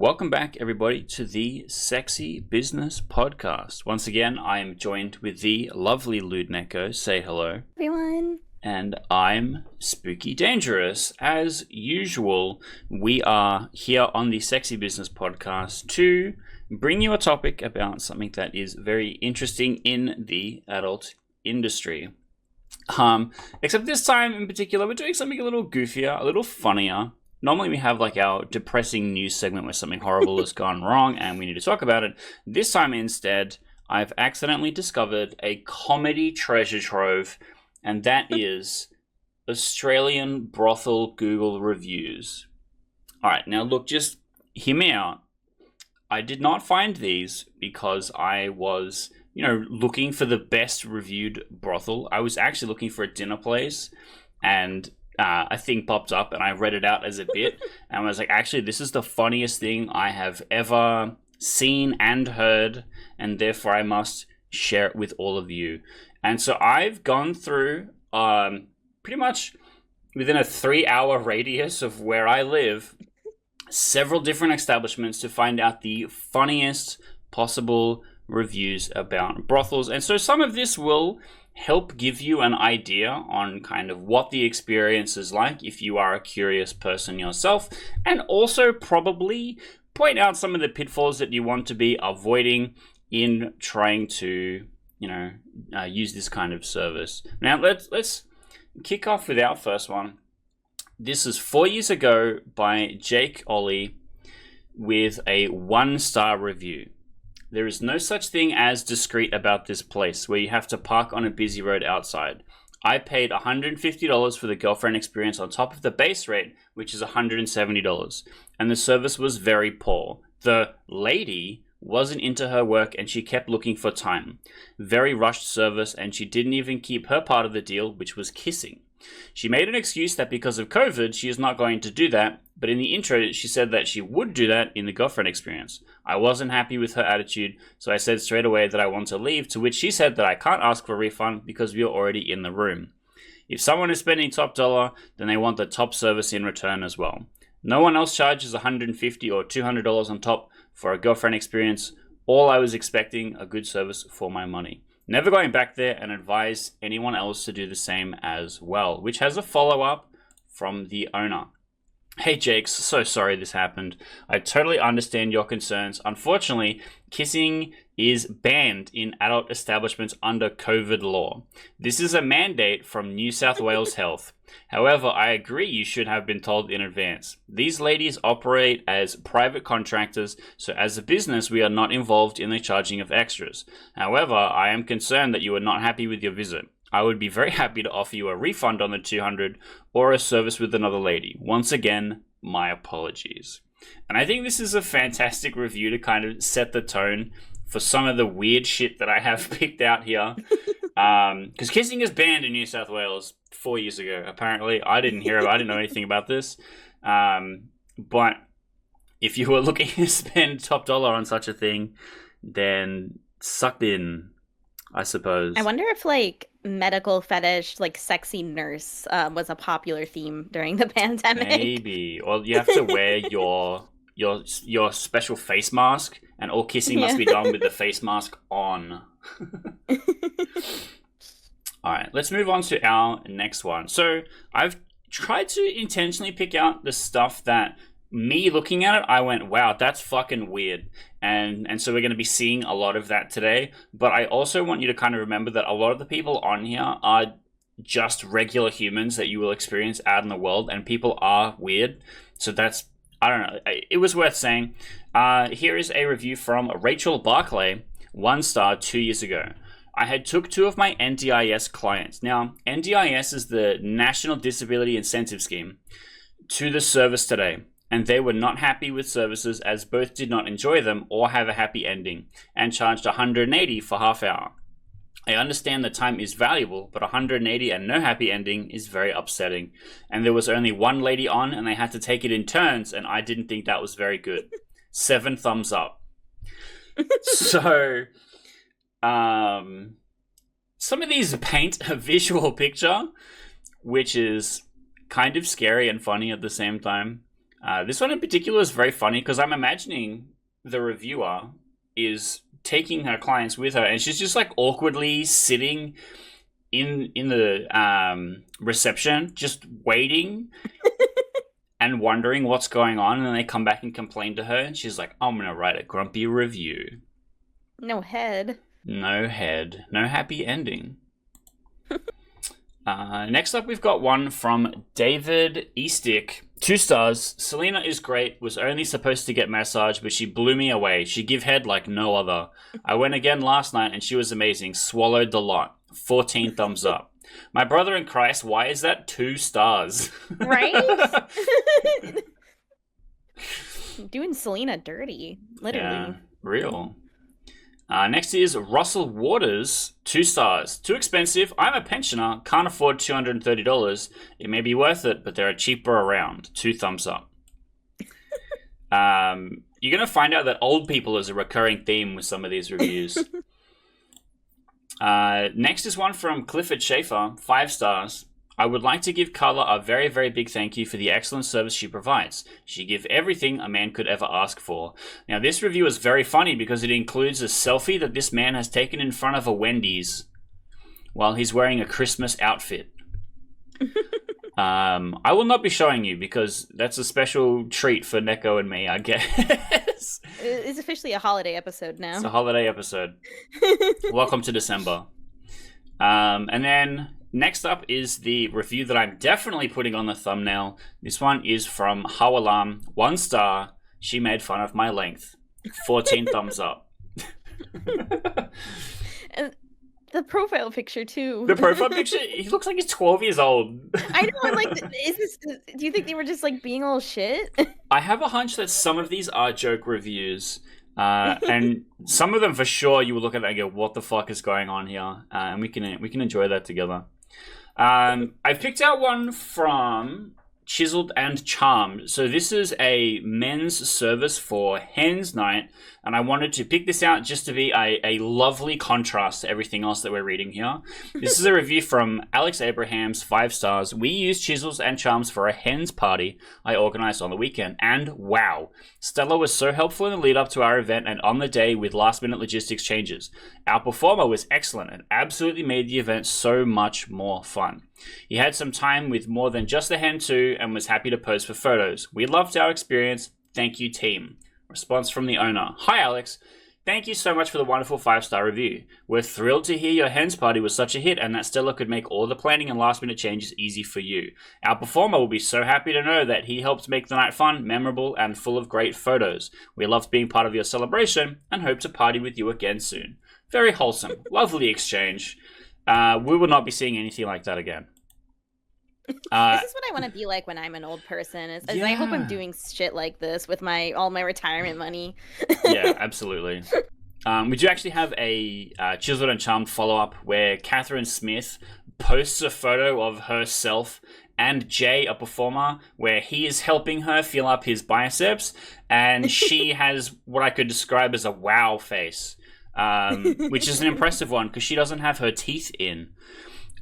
Welcome back, everybody, to the Sexy Business Podcast. Once again, I am joined with the lovely Lewd Neko. Say hello. Everyone. And I'm Spooky Dangerous. As usual, we are here on the Sexy Business Podcast to bring you a topic about something that is very interesting in the adult industry. Except this time in particular, we're doing something a little goofier, a little funnier. Normally we have like our depressing news segment where something horrible has gone wrong and we need to talk about it. This time instead, I've accidentally discovered a comedy treasure trove, and that is Australian brothel Google reviews. Alright, now look, just hear me out. I did not find these because I was, looking for the best reviewed brothel. I was actually looking for a dinner place, and a thing popped up and I read it out as a bit and I was like, actually, this is the funniest thing I have ever seen and heard, and therefore I must share it with all of you. And so I've gone through pretty much within a 3-hour radius of where I live, several different establishments to find out the funniest possible reviews about brothels. And so some of this will help give you an idea on kind of what the experience is like if you are a curious person yourself, and also probably point out some of the pitfalls that you want to be avoiding in trying to, use this kind of service. Now, let's kick off with our first one. This is 4 years ago by Jake Ollie with a 1-star review. There is no such thing as discreet about this place where you have to park on a busy road outside. I paid $150 for the girlfriend experience on top of the base rate, which is $170, and the service was very poor. The lady wasn't into her work and she kept looking for time. Very rushed service, and she didn't even keep her part of the deal, which was kissing. She made an excuse that because of COVID, she is not going to do that, but in the intro, she said that she would do that in the girlfriend experience. I wasn't happy with her attitude, so I said straight away that I want to leave, to which she said that I can't ask for a refund because we are already in the room. If someone is spending top dollar, then they want the top service in return as well. No one else charges $150 or $200 on top for a girlfriend experience. All I was expecting, a good service for my money. Never going back there, and advise anyone else to do the same as well, which has a follow-up from the owner. Hey Jakes, so sorry this happened. I totally understand your concerns. Unfortunately, kissing is banned in adult establishments under COVID law. This is a mandate from New South Wales Health. However, I agree you should have been told in advance. These ladies operate as private contractors, so as a business, we are not involved in the charging of extras. However, I am concerned that you are not happy with your visit. I would be very happy to offer you a refund on the $200 or a service with another lady. Once again, my apologies. And I think this is a fantastic review to kind of set the tone for some of the weird shit that I have picked out here. Because kissing is banned in New South Wales 4 years ago, apparently. I didn't know anything about this. But if you were looking to spend top dollar on such a thing, then sucked in, I suppose. I wonder if medical fetish, sexy nurse, was a popular theme during the pandemic. Maybe. Or you have to wear your special face mask, and all kissing must be done with the face mask on. Alright, let's move on to our next one. So I've tried to intentionally pick out the stuff that, me looking at it, I went, wow, that's fucking weird. And so we're going to be seeing a lot of that today. But I also want you to kind of remember that a lot of the people on here are just regular humans that you will experience out in the world. And people are weird. So that's, I don't know. It was worth saying. Here is a review from Rachel Barclay, 1-star 2 years ago. I had took 2 of my NDIS clients. Now, NDIS is the National Disability Incentive Scheme, to the service today. And they were not happy with services, as both did not enjoy them or have a happy ending, and charged $180 for half hour. I understand the time is valuable, but $180 and no happy ending is very upsetting. And there was only one lady on, and they had to take it in turns, and I didn't think that was very good. 7 thumbs up. So, some of these paint a visual picture, which is kind of scary and funny at the same time. This one in particular is very funny because I'm imagining the reviewer is taking her clients with her, and she's just like awkwardly sitting in the reception, just waiting and wondering what's going on. And then they come back and complain to her, and she's like, "I'm gonna write a grumpy review." No head. No head. No happy ending. Next up, we've got one from David Eastick. 2 stars. Selena is great. Was only supposed to get massage, but she blew me away. She give head like no other. I went again last night, and she was amazing. Swallowed the lot. 14 thumbs up. My brother in Christ, why is that 2 stars? Right? Doing Selena dirty. Literally. Yeah, real. Next is Russell Waters, 2 stars. Too expensive. I'm a pensioner. Can't afford $230. It may be worth it, but there are cheaper around. 2 thumbs up. You're going to find out that old people is a recurring theme with some of these reviews. Next is one from Clifford Schaefer, 5 stars. I would like to give Carla a very, very big thank you for the excellent service she provides. She gives everything a man could ever ask for. Now, this review is very funny because it includes a selfie that this man has taken in front of a Wendy's while he's wearing a Christmas outfit. I will not be showing you because that's a special treat for Neko and me, I guess. It's officially a holiday episode now. It's a holiday episode. Welcome to December. And then next up is the review that I'm definitely putting on the thumbnail. This one is from Hawalam, 1 star. She made fun of my length. 14 thumbs up. And the profile picture too. The profile picture, he looks like he's 12 years old. I know, I'm like, do you think they were just like being all shit? I have a hunch that some of these are joke reviews. And some of them for sure you will look at that and go, what the fuck is going on here? And we can enjoy that together. I picked out one from Chiseled and Charmed. So this is a men's service for Hens Night, and I wanted to pick this out just to be a lovely contrast to everything else that we're reading here. This is a review from Alex Abrahams, 5 stars. We used chisels and charms for a hens party I organized on the weekend, and wow, Stella was so helpful in the lead up to our event and on the day with last minute logistics changes. Our performer was excellent and absolutely made the event so much more fun. He had some time with more than just the hen too and was happy to pose for photos. We loved our experience. Thank you, team. Response from the owner. Hi, Alex. Thank you so much for the wonderful 5-star review. We're thrilled to hear your hens party was such a hit and that Stella could make all the planning and last minute changes easy for you. Our performer will be so happy to know that he helped make the night fun, memorable, and full of great photos. We loved being part of your celebration and hope to party with you again soon. Very wholesome. Lovely exchange. We will not be seeing anything like that again. This is what I want to be like when I'm an old person. I hope I'm doing shit like this with all my retirement money. Yeah, absolutely. We do actually have a Chiseled and Charmed follow-up where Catherine Smith posts a photo of herself and Jay, a performer, where he is helping her fill up his biceps, and she has what I could describe as a wow face, which is an impressive one because she doesn't have her teeth in.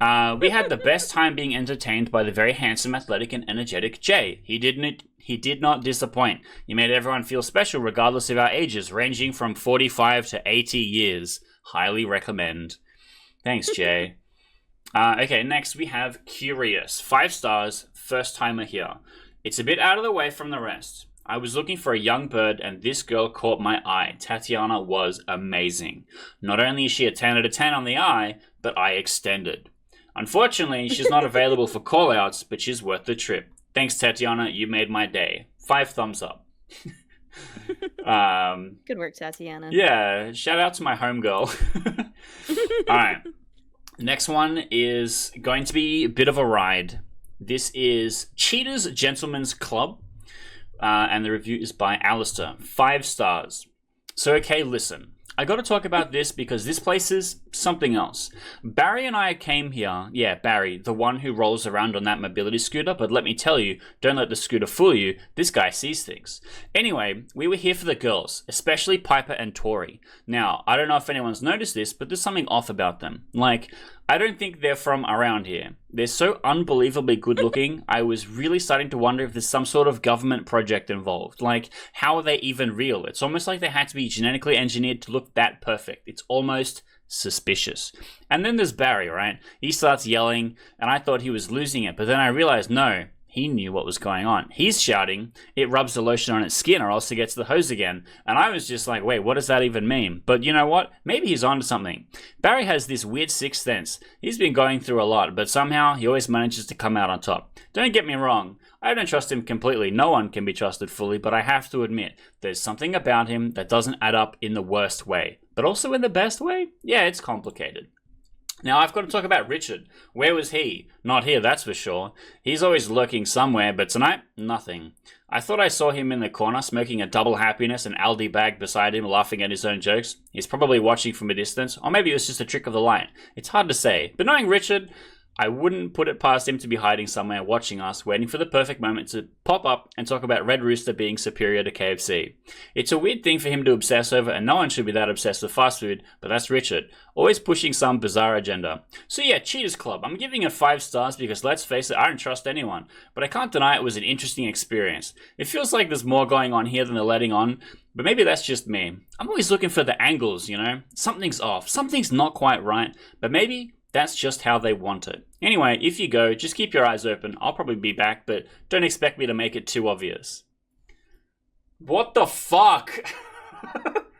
We had the best time being entertained by the very handsome, athletic, and energetic Jay. He did not disappoint. He made everyone feel special regardless of our ages, ranging from 45 to 80 years. Highly recommend. Thanks, Jay. Okay, next we have Curious. 5 stars, first timer here. It's a bit out of the way from the rest. I was looking for a young bird and this girl caught my eye. Tatiana was amazing. Not only is she a 10 out of 10 on the eye, but eye extended. Unfortunately, she's not available for call-outs, but she's worth the trip. Thanks, Tatiana. You made my day. 5 thumbs up. Good work, Tatiana. Yeah, shout out to my homegirl. All right. Next one is going to be a bit of a ride. This is Cheetah's Gentleman's Club, and the review is by Alistair. 5 stars. So, okay, listen. I got to talk about this because this place is something else. Barry and I came here. Yeah, Barry, the one who rolls around on that mobility scooter. But let me tell you, don't let the scooter fool you. This guy sees things. Anyway, we were here for the girls, especially Piper and Tori. Now, I don't know if anyone's noticed this, but there's something off about them. Like, I don't think they're from around here. They're so unbelievably good looking, I was really starting to wonder if there's some sort of government project involved. Like, how are they even real? It's almost like they had to be genetically engineered to look that perfect. It's almost suspicious. And then there's Barry, right? He starts yelling, and I thought he was losing it, but then I realized, no, he knew what was going on. He's shouting, it rubs the lotion on its skin or else it gets the hose again. And I was just like, wait, what does that even mean? But you know what? Maybe he's onto something. Barry has this weird sixth sense. He's been going through a lot, but somehow he always manages to come out on top. Don't get me wrong. I don't trust him completely. No one can be trusted fully, but I have to admit, there's something about him that doesn't add up in the worst way. But also in the best way? Yeah, it's complicated. Now, I've got to talk about Richard. Where was he? Not here, that's for sure. He's always lurking somewhere, but tonight, nothing. I thought I saw him in the corner, smoking a double happiness, an Aldi bag beside him, laughing at his own jokes. He's probably watching from a distance, or maybe it was just a trick of the light. It's hard to say. But knowing Richard, I wouldn't put it past him to be hiding somewhere, watching us, waiting for the perfect moment to pop up and talk about Red Rooster being superior to KFC. It's a weird thing for him to obsess over, and no one should be that obsessed with fast food, but that's Richard, always pushing some bizarre agenda. So yeah, Cheaters Club. I'm giving it 5 stars because, let's face it, I don't trust anyone, but I can't deny it was an interesting experience. It feels like there's more going on here than they're letting on, but maybe that's just me. I'm always looking for the angles, you know? Something's off, something's not quite right, but maybe that's just how they want it. Anyway, if you go, just keep your eyes open. I'll probably be back, but don't expect me to make it too obvious. What the fuck?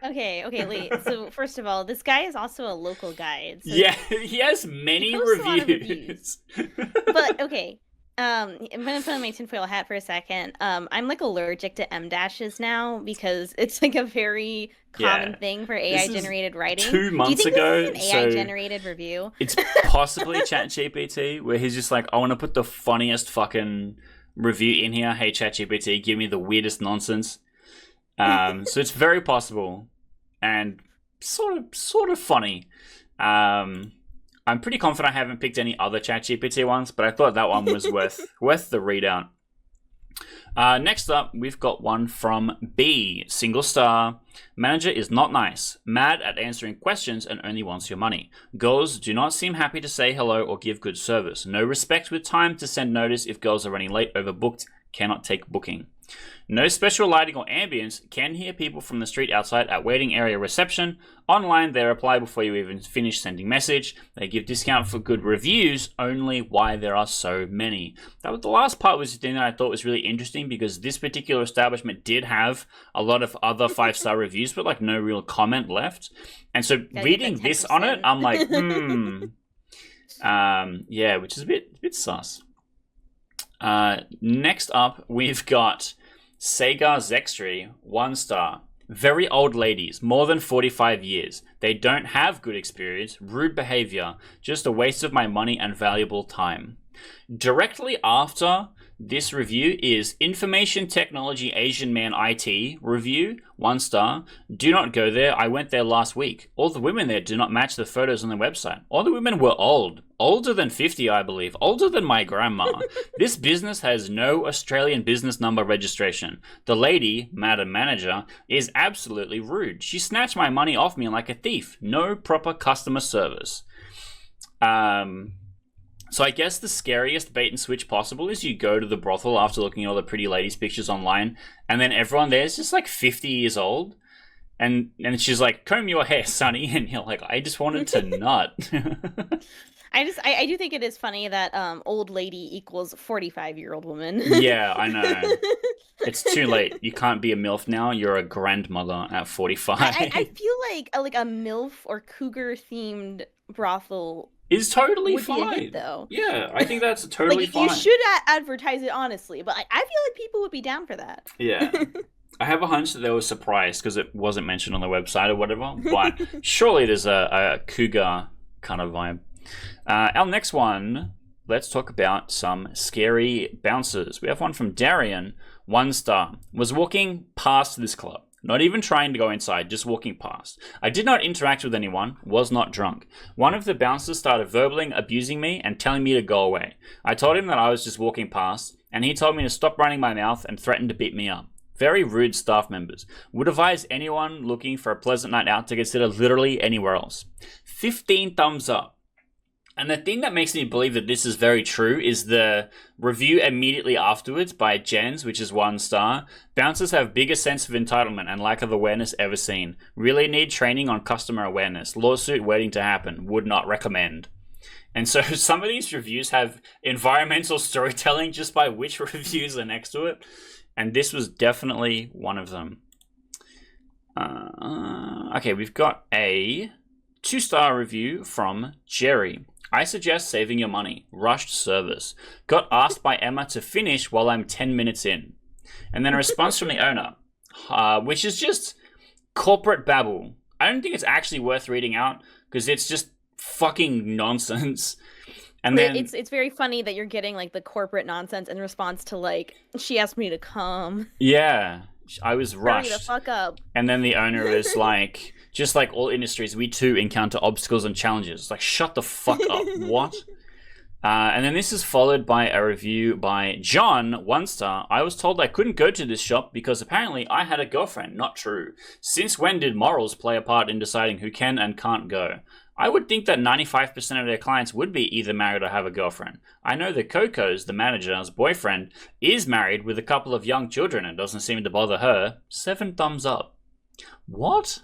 Okay, wait. So, first of all, this guy is also a local guide. So yeah, he has many reviews. But, okay. I'm gonna put on my tinfoil hat for a second. I'm like allergic to M-dashes now because it's like a very common thing for AI generated writing. 2 months Do you think ago, this is an AI generated review? It's possibly ChatGPT where he's just like, I want to put the funniest fucking review in here. Hey ChatGPT, give me the weirdest nonsense. So it's very possible and sort of funny. I'm pretty confident I haven't picked any other ChatGPT ones, but I thought that one was worth the readout. Next up, we've got one from B. Single star. Manager is not nice. Mad at answering questions and only wants your money. Girls do not seem happy to say hello or give good service. No respect with time to send notice if girls are running late, overbooked, cannot take booking. No special lighting or ambience, can hear people from the street outside at waiting area reception. Online, they reply before you even finish sending message. They give discount for good reviews, only why there are so many. That was the last part was the thing that I thought was really interesting because this particular establishment did have a lot of other 5-star reviews, but like no real comment left. And so reading this on it, I'm like, yeah, which is a bit sus. Next up, we've got Sagar Zextry, 1 star. Very old ladies, more than 45 years. They don't have good experience, rude behavior, just a waste of my money and valuable time. Directly after this review is Information Technology Asian Man IT review, 1 star. Do not go there. I went there last week. All the women there do not match the photos on the website. All the women were old. Older than 50, I believe. Older than my grandma. This business has no Australian business number registration. The lady, Madam Manager, is absolutely rude. She snatched my money off me like a thief. No proper customer service. So I guess the scariest bait and switch possible is you go to the brothel after looking at all the pretty ladies' pictures online, and then everyone there is just like 50 years old, and she's like, comb your hair, Sonny, and you're like, I just wanted to nut. I do think it is funny that old lady equals 45-year-old woman. Yeah, I know. It's too late. You can't be a MILF now. You're a grandmother at 45. I feel like a MILF or cougar themed brothel is totally would fine. Be a hit, though. Yeah, I think that's totally fine. You should advertise it honestly, but I feel like people would be down for that. Yeah. I have a hunch that they were surprised because it wasn't mentioned on the website or whatever, but surely there's a cougar kind of vibe. Our next one, let's talk about some scary bouncers. We have one from Darian, 1 star. Was walking past this club. Not even trying to go inside, just walking past. I did not interact with anyone, was not drunk. One of the bouncers started verbally abusing me and telling me to go away. I told him that I was just walking past, and he told me to stop running my mouth and threatened to beat me up. Very rude staff members. Would advise anyone looking for a pleasant night out to consider literally anywhere else. 15 thumbs up. And the thing that makes me believe that this is very true is the review immediately afterwards by Jens, which is 1 star. Bouncers have biggest sense of entitlement and lack of awareness ever seen. Really need training on customer awareness. Lawsuit waiting to happen. Would not recommend. And so some of these reviews have environmental storytelling just by which reviews are next to it. And this was definitely one of them. Okay, we've got a 2-star review from Jerry. I suggest saving your money. Rushed service. Got asked by Emma to finish while I'm 10 minutes in. And then a response from the owner, which is just corporate babble. I don't think it's actually worth reading out because it's just fucking nonsense. And then it's very funny that you're getting like the corporate nonsense in response to like, she asked me to come. Yeah, I was rushed. Hurry the fuck up. And then the owner is like, just like all industries, we too encounter obstacles and challenges. It's like, shut the fuck up. What? And then this is followed by a review by John, 1 star. I was told I couldn't go to this shop because apparently I had a girlfriend. Not true. Since when did morals play a part in deciding who can and can't go? I would think that 95% of their clients would be either married or have a girlfriend. I know that Coco's, the manager's boyfriend, is married with a couple of young children and doesn't seem to bother her. 7 thumbs up. What?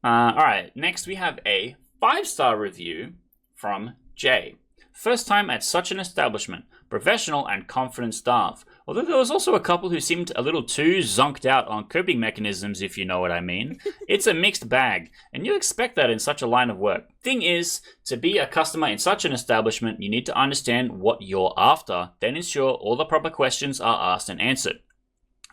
Alright, next we have a 5-star review from Jay. First time at such an establishment. Professional and confident staff. Although there was also a couple who seemed a little too zonked out on coping mechanisms, if you know what I mean. It's a mixed bag, and you expect that in such a line of work. Thing is, to be a customer in such an establishment, you need to understand what you're after, then ensure all the proper questions are asked and answered.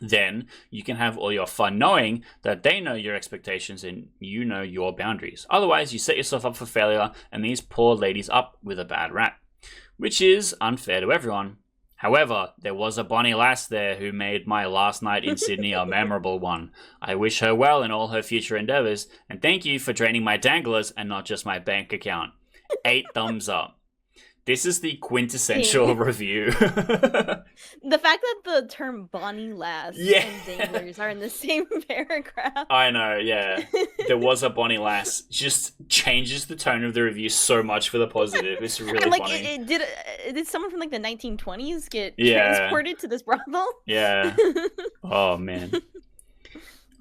Then you can have all your fun knowing that they know your expectations and you know your boundaries. Otherwise, you set yourself up for failure and these poor ladies up with a bad rap, which is unfair to everyone. However, there was a bonny lass there who made my last night in Sydney a memorable one. I wish her well in all her future endeavours, and thank you for draining my danglers and not just my bank account. 8 thumbs up. This is the quintessential review. The fact that the term bonny lass and danglers are in the same paragraph. I know, yeah. There was a bonny lass. Just changes the tone of the review so much for the positive. It's really and, like, funny. Did someone from like the 1920s get transported to this brothel? Yeah. Oh, man.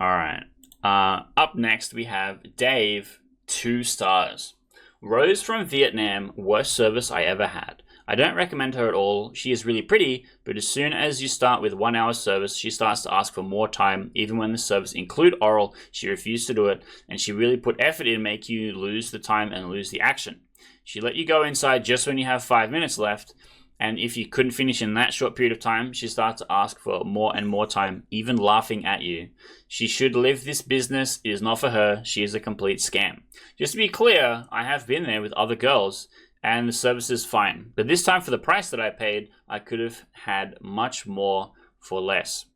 All right. Up next, we have Dave, 2 stars. Rose from Vietnam, worst service I ever had. I don't recommend her at all. She is really pretty, but as soon as you start with 1 hour service, she starts to ask for more time. Even when the service include oral, she refused to do it, and she really put effort in to make you lose the time and lose the action. She let you go inside just when you have 5 minutes left, and if you couldn't finish in that short period of time, she starts to ask for more and more time, even laughing at you. She should leave this business. It is not for her. She is a complete scam. Just to be clear, I have been there with other girls, and the service is fine. But this time, for the price that I paid, I could have had much more for less.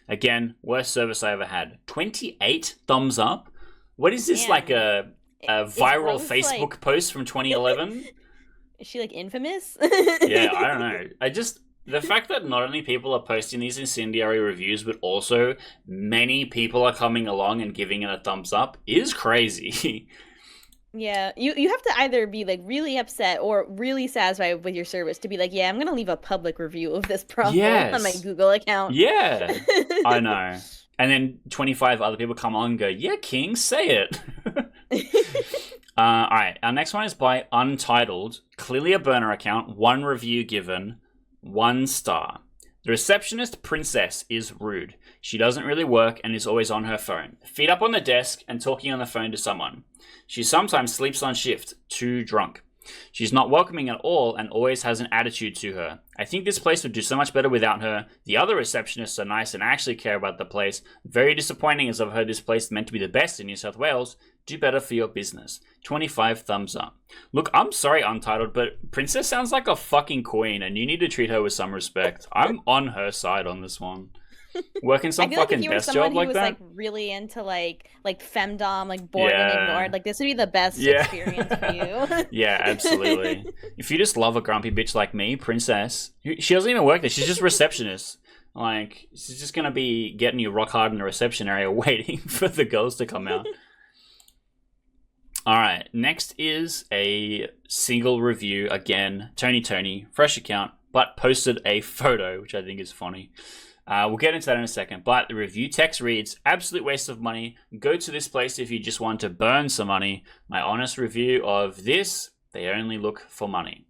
Again, worst service I ever had. 28 thumbs up? What is this, like a viral Facebook post from 2011? Is she like infamous? Yeah, I don't know. The fact that not only people are posting these incendiary reviews, but also many people are coming along and giving it a thumbs up is crazy. Yeah, you have to either be like really upset or really satisfied with your service to be like, yeah, I'm gonna leave a public review of this problem on my Google account. Yeah, I know. And then 25 other people come on and go, yeah, King, say it. Alright, our next one is by Untitled. Clearly a burner account, 1 review given, 1 star. The receptionist princess is rude. She doesn't really work and is always on her phone. Feet up on the desk and talking on the phone to someone. She sometimes sleeps on shift, too drunk. She's not welcoming at all and always has an attitude to her. I think this place would do so much better without her. The other receptionists are nice and actually care about the place. Very disappointing as I've heard this place is meant to be the best in New South Wales. Do better for your business. 25 thumbs up. Look, I'm sorry, Untitled, but Princess sounds like a fucking queen and you need to treat her with some respect. I'm on her side on this one. Working some fucking desk job like that. Like really into like femdom, like bored and ignored. Like this would be the best experience for you. Yeah, absolutely. If you just love a grumpy bitch like me, Princess, she doesn't even work there. She's just a receptionist. Like she's just gonna be getting you rock hard in the reception area, waiting for the girls to come out. All right, next is a single review again. Tony, fresh account, but posted a photo, which I think is funny. We'll get into that in a second, but the review text reads, absolute waste of money. Go to this place if you just want to burn some money. My honest review of this, they only look for money.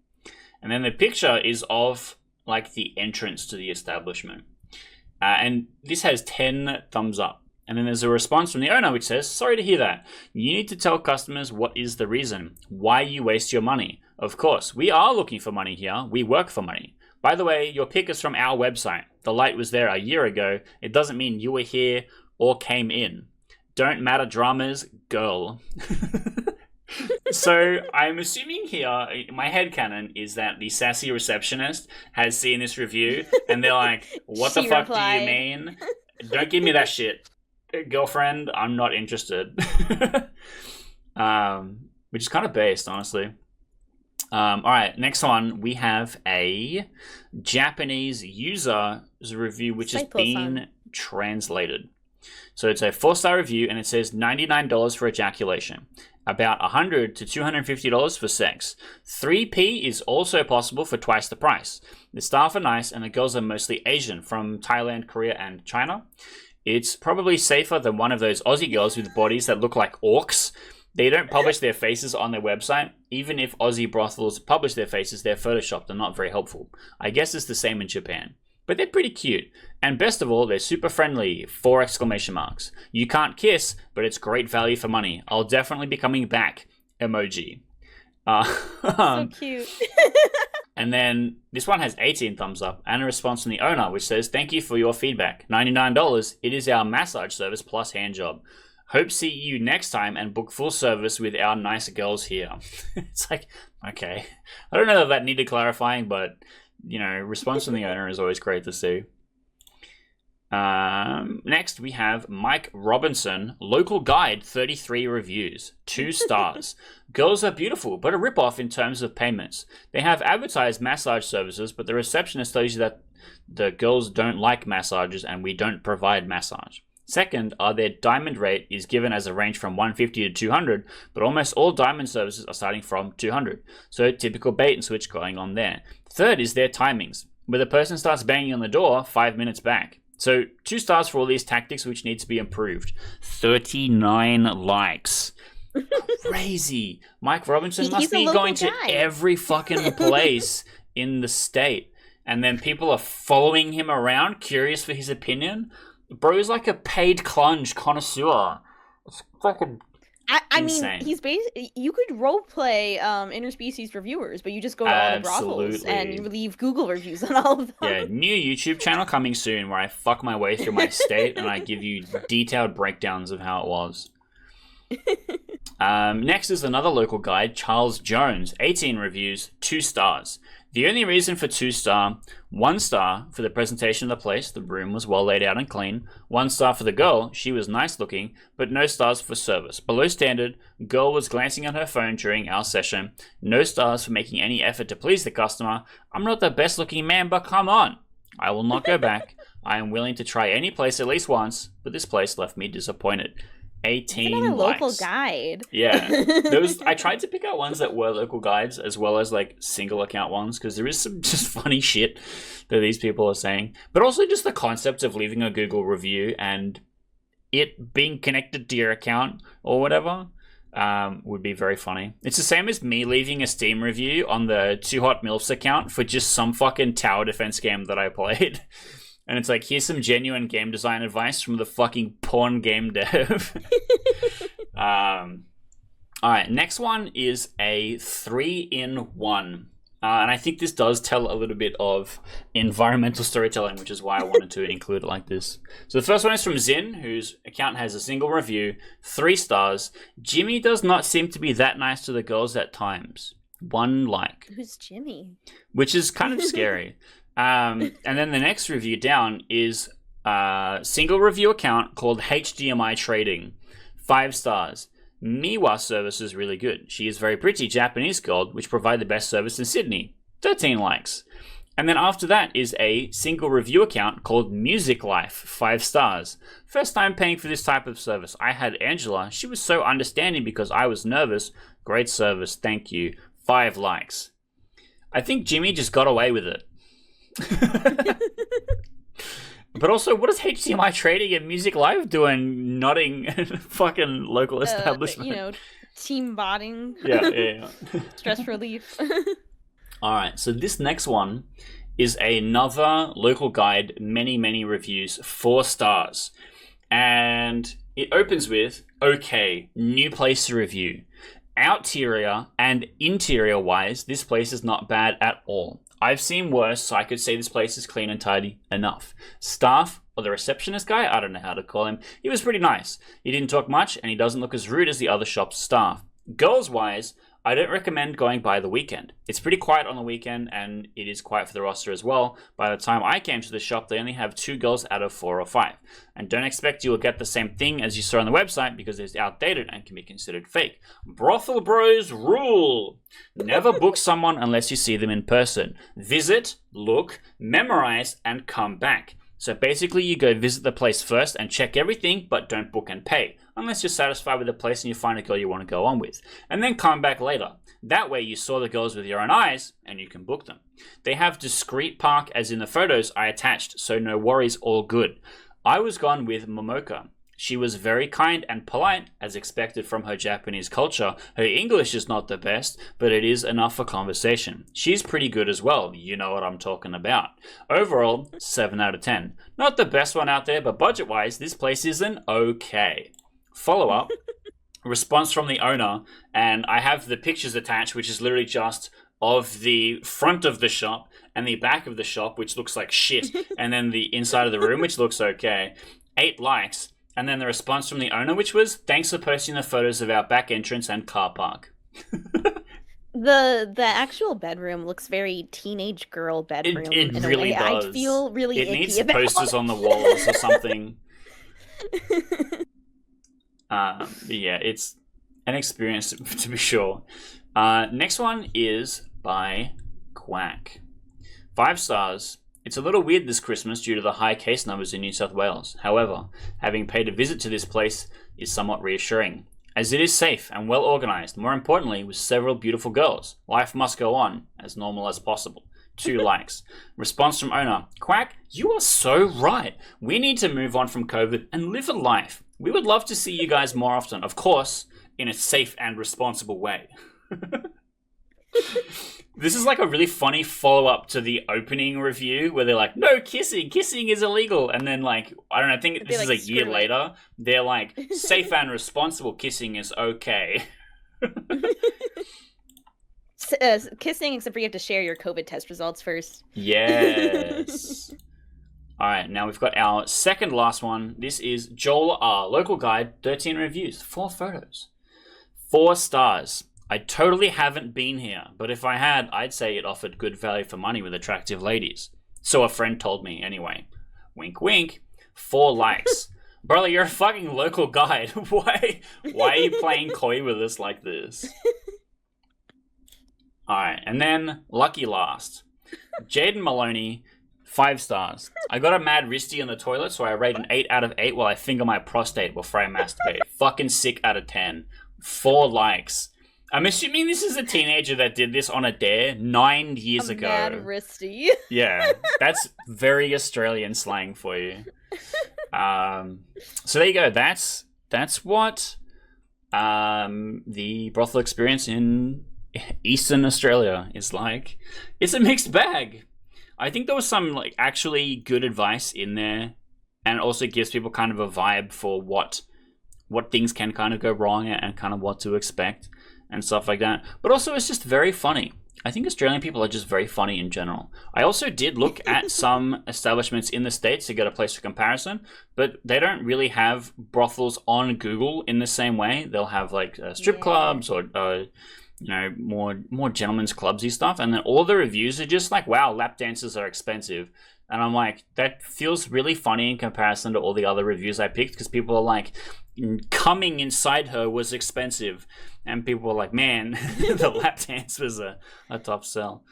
And then the picture is of like the entrance to the establishment. And this has 10 thumbs up. And then there's a response from the owner which says, sorry to hear that. You need to tell customers what is the reason, why you waste your money. Of course, we are looking for money here. We work for money. By the way, your pick is from our website. The light was there a year ago. It doesn't mean you were here or came in. Don't matter dramas, girl. So I'm assuming here, my headcanon is that the sassy receptionist has seen this review and they're like, what the fuck replied. Do you mean? Don't give me that shit. Girlfriend, I'm not interested. Which is kind of based, honestly. All right, next one, we have a Japanese user's review, which has been translated. So it's a 4-star review, and it says $99 for ejaculation, about $100 to $250 for sex. 3P is also possible for twice the price. The staff are nice, and the girls are mostly Asian, from Thailand, Korea, and China. It's probably safer than one of those Aussie girls with bodies that look like orcs. They don't publish their faces on their website. Even if Aussie brothels publish their faces, they're photoshopped and not very helpful. I guess it's the same in Japan. But they're pretty cute. And best of all, they're super friendly. 4 exclamation marks. You can't kiss, but it's great value for money. I'll definitely be coming back. Emoji. So cute. And then this one has 18 thumbs up and a response from the owner, which says, thank you for your feedback. $99. It is our massage service plus hand job. Hope see you next time and book full service with our nice girls here. It's like, okay. I don't know if that needed clarifying, but, you know, response from the owner is always great to see. Next, we have Mike Robinson, local guide, 33 reviews, 2 stars. Girls are beautiful, but a ripoff in terms of payments. They have advertised massage services, but the receptionist tells you that the girls don't like massages and we don't provide massage. Second, their diamond rate is given as a range from $150 to $200, but almost all diamond services are starting from $200. So typical bait and switch going on there. Third is their timings, where the person starts banging on the door 5 minutes back. So 2 stars for all these tactics, which need to be improved. 39 likes. Crazy. Mike Robinson must be going to every fucking place in the state. And then people are following him around, curious for his opinion. Bro's like a paid clunge connoisseur. It's fucking I mean, he's you could roleplay interspecies reviewers, but you just go to all the brothels and you leave Google reviews on all of them. Yeah, new YouTube channel coming soon where I fuck my way through my state and I give you detailed breakdowns of how it was. Next is another local guide, Charles Jones, 18 reviews, 2 stars. The only reason for 2-star, 1 star for the presentation of the place, the room was well laid out and clean. 1 star for the girl, she was nice looking, but no stars for service. Below standard, girl was glancing at her phone during our session. No stars for making any effort to please the customer. I'm not the best looking man, but come on. I will not go back. I am willing to try any place at least once, but this place left me disappointed. 18 another likes. Local guide. Yeah. I tried to pick out ones that were local guides as well as like single account ones because there is some just funny shit that these people are saying. But also just the concept of leaving a Google review and it being connected to your account or whatever would be very funny. It's the same as me leaving a Steam review on the Too Hot MILFs account for just some fucking tower defense game that I played. And it's like, here's some genuine game design advice from the fucking porn game dev. All right, next one is a 3-in-1. And I think this does tell a little bit of environmental storytelling, which is why I wanted to include it like this. So the first one is from Zin, whose account has a single review, 3 stars. Jimmy does not seem to be that nice to the girls at times. 1 like. Who's Jimmy? Which is kind of scary. And then the next review down is a single review account called HDMI Trading. 5 stars. Miwa service is really good. She is very pretty Japanese girl, which provide the best service in Sydney. 13 likes. And then after that is a single review account called Music Life, 5 stars. First time paying for this type of service. I had Angela. She was so understanding because I was nervous. Great service, thank you. 5 likes. I think Jimmy just got away with it. But also, what is HDMI Trading and Music Live doing nodding fucking local establishment? Team botting. Yeah. Stress relief. Alright, so this next one is another local guide, many reviews, 4 stars. And it opens with, okay, new place to review. Outerior and interior wise, this place is not bad at all. I've seen worse, so I could say this place is clean and tidy enough. Staff, or the receptionist guy, I don't know how to call him, he was pretty nice. He didn't talk much, and he doesn't look as rude as the other shop's staff. Girls-wise, I don't recommend going by the weekend. It's pretty quiet on the weekend, and it is quiet for the roster as well. By the time I came to the shop, they only have 2 girls out of 4 or 5. And don't expect you will get the same thing as you saw on the website, because it's outdated and can be considered fake. Brothel bros rule! Never book someone unless you see them in person. Visit, look, memorize, and come back. So basically you go visit the place first and check everything, but don't book and pay, unless you're satisfied with the place and you find a girl you want to go on with. And then come back later. That way you saw the girls with your own eyes and you can book them. They have discreet park as in the photos I attached, so no worries, all good. I was gone with Momoka. She was very kind and polite, as expected from her Japanese culture. Her English is not the best, but it is enough for conversation. She's pretty good as well, you know what I'm talking about. Overall, 7 out of 10. Not the best one out there, but budget-wise, this place is an okay. Follow-up, response from the owner, and I have the pictures attached, which is literally just of the front of the shop and the back of the shop, which looks like shit, and then the inside of the room, which looks okay. 8 likes. And then the response from the owner, which was, thanks for posting the photos of our back entrance and car park. The actual bedroom looks very teenage girl bedroom. It really does. I feel really icky needs about posters on the walls or something. Yeah, it's an experience to be sure. Next one is by Quack. 5 stars. It's a little weird this Christmas due to the high case numbers in New South Wales. However, having paid a visit to this place is somewhat reassuring, as it is safe and well organised, more importantly, with several beautiful girls. Life must go on, as normal as possible. 2 likes. Response from owner, Quack, you are so right. We need to move on from COVID and live a life. We would love to see you guys more often, of course, in a safe and responsible way. This is like a really funny follow-up to the opening review where they're like, no kissing is illegal. And then like, I don't know, I think this is a year later. They're like, safe and responsible kissing is okay. Kissing, except for you have to share your COVID test results first. Yes. All right, now we've got our second last one. This is Joel R. Local guide, 13 reviews, 4 photos. 4 stars. I totally haven't been here, but if I had, I'd say it offered good value for money with attractive ladies. So a friend told me anyway. Wink, wink. 4 likes. Brother, you're a fucking local guide. Why are you playing coy with us like this? Alright, and then lucky last. Jaden Maloney, 5 stars. I got a mad wristy on the toilet, so I rate an 8 out of 8 while I finger my prostate before I masturbate. Fucking sick out of 10. 4 likes. I'm assuming this is a teenager that did this on a dare 9 years ago. Mad wristy. Yeah, that's very Australian slang for you. So there you go. That's what the brothel experience in Eastern Australia is like. It's a mixed bag. I think there was some like actually good advice in there, and it also gives people kind of a vibe for what things can kind of go wrong and kind of what to expect and stuff like that. But also it's just very funny. I think Australian people are just very funny in general. I also did look at some establishments in the States to get a place for comparison, but they don't really have brothels on Google in the same way. They'll have like strip clubs or more gentlemen's clubsy stuff, and then all the reviews are just like, wow, lap dances are expensive. And I'm like, that feels really funny in comparison to all the other reviews I picked, because people are like, coming inside her was expensive, and people were like, man, the lap dance was a top sell.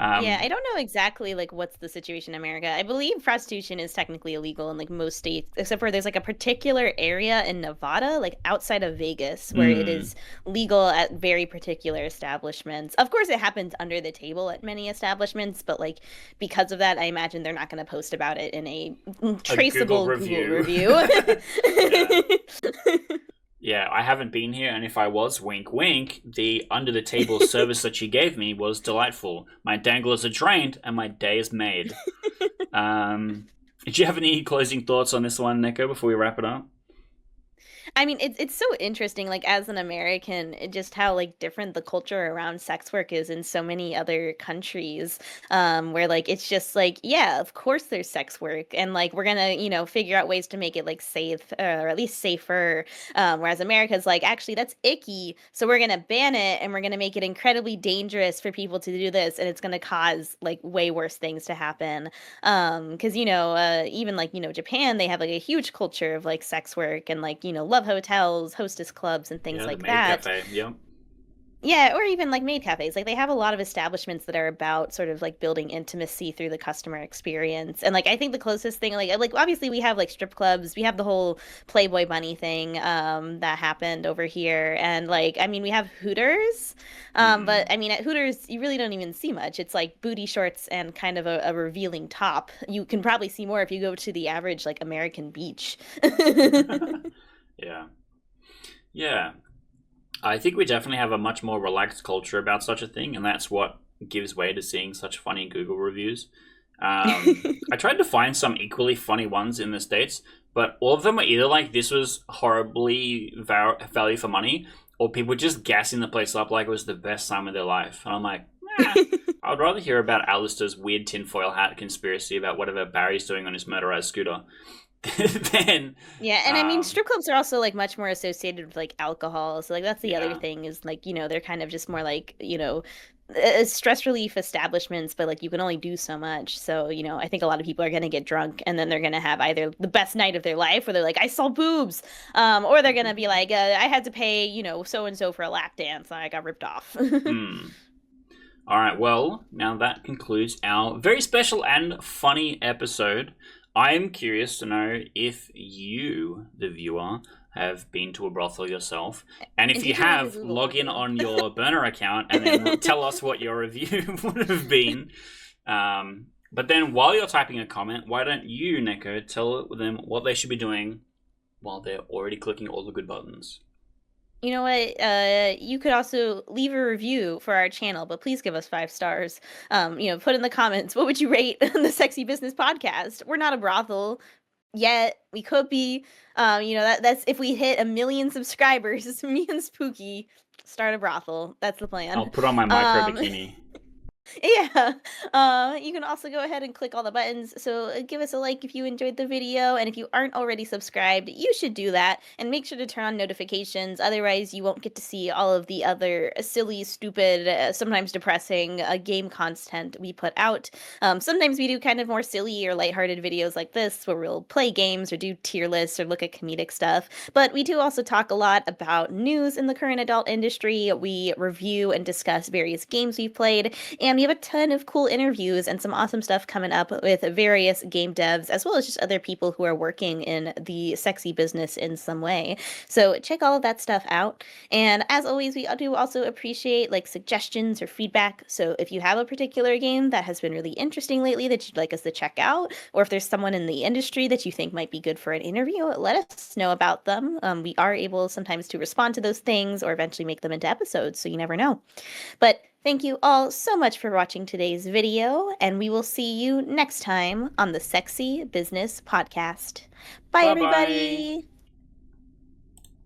Yeah, I don't know exactly like what's the situation in America. I believe prostitution is technically illegal in like most states, except for there's like a particular area in Nevada, like outside of Vegas, where it Mm, is legal at very particular establishments. Of course, it happens under the table at many establishments, but like because of that, I imagine they're not going to post about it in a a Google traceable Google review. review. Yeah. Yeah, I haven't been here, and if I was, wink wink, the under the table service that she gave me was delightful. My danglers are drained, and my day is made. Did you have any closing thoughts on this one, Neko, before we wrap it up? I mean, it's so interesting, like as an American, just how like different the culture around sex work is in so many other countries, where like it's just like, yeah, of course there's sex work, and like we're gonna, figure out ways to make it like safe or at least safer. Whereas America's like, actually, that's icky, so we're gonna ban it and we're gonna make it incredibly dangerous for people to do this, and it's gonna cause like way worse things to happen. Because even like Japan, they have like a huge culture of like sex work and like love hotels, hostess clubs, and things Yeah, the like maid that. cafe. Yep. Yeah, or even like maid cafes. Like they have a lot of establishments that are about sort of like building intimacy through the customer experience. And like I think the closest thing, like obviously we have like strip clubs, we have the whole Playboy Bunny thing that happened over here, and like I mean we have Hooters, but Mm. I mean at Hooters you really don't even see much. It's like booty shorts and kind of a revealing top. You can probably see more if you go to the average like American beach. Yeah. Yeah. I think we definitely have a much more relaxed culture about such a thing, and that's what gives way to seeing such funny Google reviews. I tried to find some equally funny ones in the States, but all of them are either like this was horribly value for money, or people just gassing the place up like it was the best time of their life. And I'm like, I would rather hear about Alistair's weird tinfoil hat conspiracy about whatever Barry's doing on his motorized scooter than Yeah, and I mean, strip clubs are also like much more associated with like alcohol. So like that's the other yeah. thing is like, they're kind of just more like, stress relief establishments, but like you can only do so much. So, I think a lot of people are going to get drunk and then they're going to have either the best night of their life where they're like, I saw boobs, or they're going to be like, I had to pay, so and so for a lap dance. I got ripped off. Hmm. All right, well, now that concludes our very special and funny episode. I am curious to know if you, the viewer, have been to a brothel yourself. And if And you did you write a have, Google log in review? on your burner account and then tell us what your review would have been. But then while you're typing a comment, why don't you, Neko, tell them what they should be doing while they're already clicking all the good buttons? You know what? You could also leave a review for our channel, but please give us 5 stars. Put in the comments, what would you rate the Sexy Business Podcast? We're not a brothel yet. We could be. That's if we hit 1 million subscribers, me and Spooky start a brothel. That's the I'll plan. put on my micro Um, bikini. Yeah. You can also go ahead and click all the buttons. So give us a like if you enjoyed the video. And if you aren't already subscribed, you should do that. And make sure to turn on notifications. Otherwise, you won't get to see all of the other silly, stupid, sometimes depressing game content we put out. Sometimes we do kind of more silly or lighthearted videos like this where we'll play games or do tier lists or look at comedic stuff. But we do also talk a lot about news in the current adult industry. We review and discuss various games we've played. And we have a ton of cool interviews and some awesome stuff coming up with various game devs, as well as just other people who are working in the sexy business in some way. So check all of that stuff out. And as always, we do also appreciate like suggestions or feedback. So if you have a particular game that has been really interesting lately that you'd like us to check out, or if there's someone in the industry that you think might be good for an interview, let us know about them. We are able sometimes to respond to those things or eventually make them into episodes, so you never know. But thank you all so much for watching today's video, and we will see you next time on the Sexy Business Podcast. Bye, Bye bye. everybody!